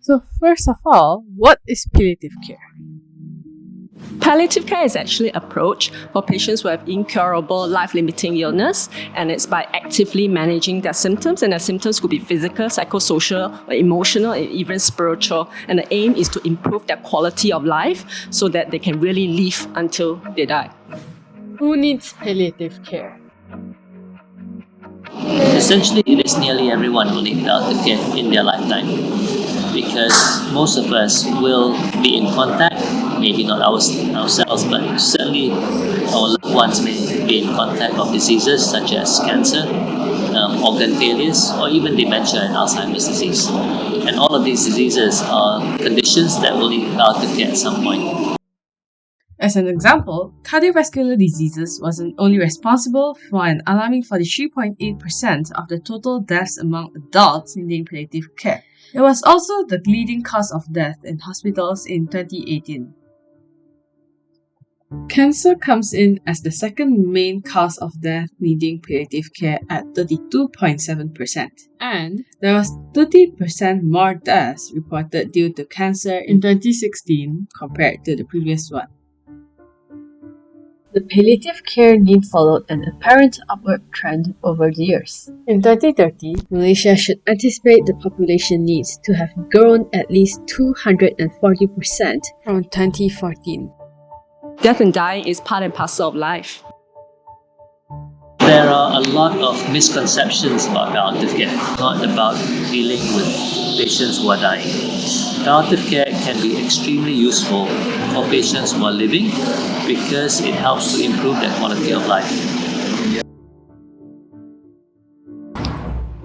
So first of all, what is palliative care? Palliative care is actually an approach for patients who have incurable life-limiting illness, and it's by actively managing their symptoms, and their symptoms could be physical, psychosocial, or emotional, and even spiritual. And the aim is to improve their quality of life so that they can really live until they die. Who needs palliative care? Essentially, it is nearly everyone who needs palliative care in their lifetime, because most of us will be in contact, maybe not ourselves, but certainly our loved ones may be in contact of diseases such as cancer, organ failures, or even dementia and Alzheimer's disease. And all of these diseases are conditions that will need palliative care at some point. As an example, cardiovascular diseases wasn't only responsible for an alarming 43.8% of the total deaths among adults needing palliative care. It was also the leading cause of death in hospitals in 2018. Cancer comes in as the second main cause of death needing palliative care at 32.7%. And there was 30% more deaths reported due to cancer in 2016 compared to the previous one. The palliative care need followed an apparent upward trend over the years. In 2030, Malaysia should anticipate the population needs to have grown at least 240% from 2014. Death and dying is part and parcel of life. There are a lot of misconceptions about palliative care, not about dealing with patients who are dying. Palliative care can be extremely useful for patients who are living because it helps to improve their quality of life.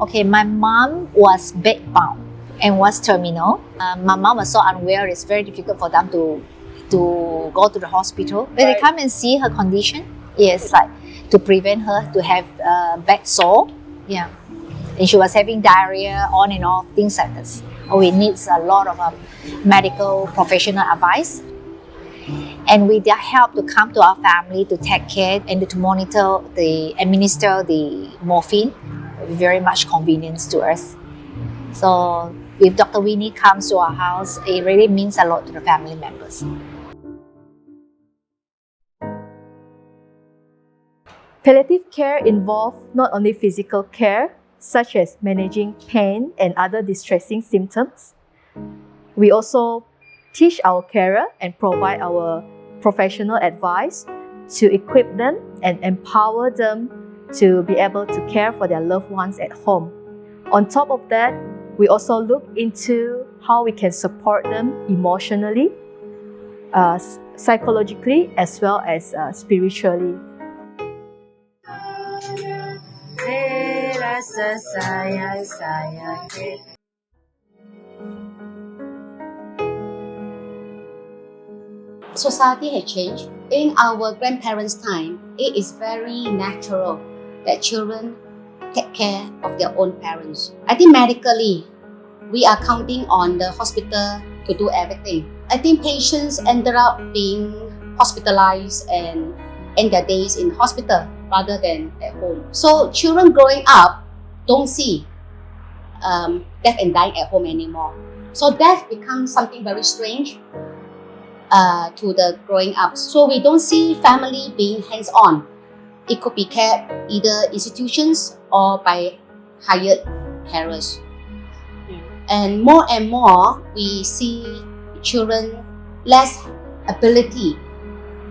Okay, my mom was bedbound and was terminal. My mom was so unwell, it's very difficult for them to go to the hospital. When they come and see her condition, yes, like to prevent her to have bad sore, yeah. And she was having diarrhea, on and off, things like this. We need a lot of medical professional advice. And with their help to come to our family to take care and to monitor, administer the morphine, very much convenience to us. So if Dr. Winnie comes to our house, it really means a lot to the family members. Palliative care involves not only physical care, such as managing pain and other distressing symptoms. We also teach our carer and provide our professional advice to equip them and empower them to be able to care for their loved ones at home. On top of that, we also look into how we can support them emotionally, psychologically, as well as spiritually. Society has changed. In our grandparents' time, it is very natural that children take care of their own parents. I think medically, we are counting on the hospital to do everything. I think patients ended up being hospitalized and end their days in hospital rather than at home. So children growing up don't see death and dying at home anymore. So death becomes something very strange to the growing up. So we don't see family being hands-on. It could be cared either institutions or by hired carers. And more we see children less ability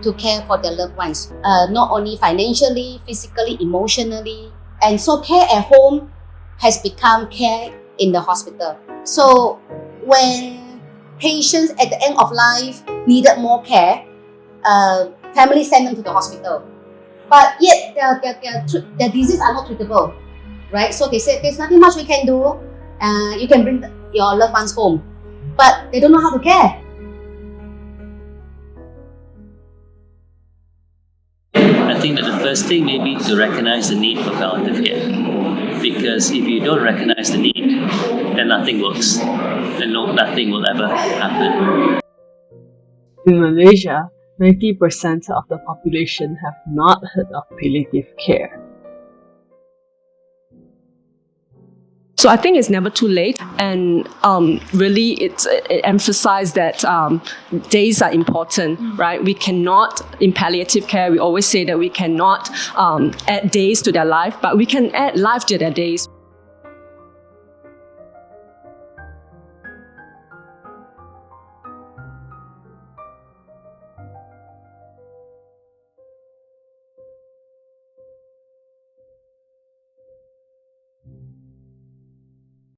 to care for their loved ones, not only financially, physically, emotionally. And so care at home has become care in the hospital. So when patients at the end of life needed more care, families send them to the hospital. But yet their diseases are not treatable, right? So they said there's nothing much we can do. You can bring your loved ones home, but they don't know how to care. I think that the first thing may be to recognize the need for palliative care. Because if you don't recognize the need, then nothing works. Then nothing will ever happen. In Malaysia, 90% of the population have not heard of palliative care. So I think it's never too late, and really it emphasized that days are important, right? We cannot, in palliative care, we always say that we cannot add days to their life, but we can add life to their days.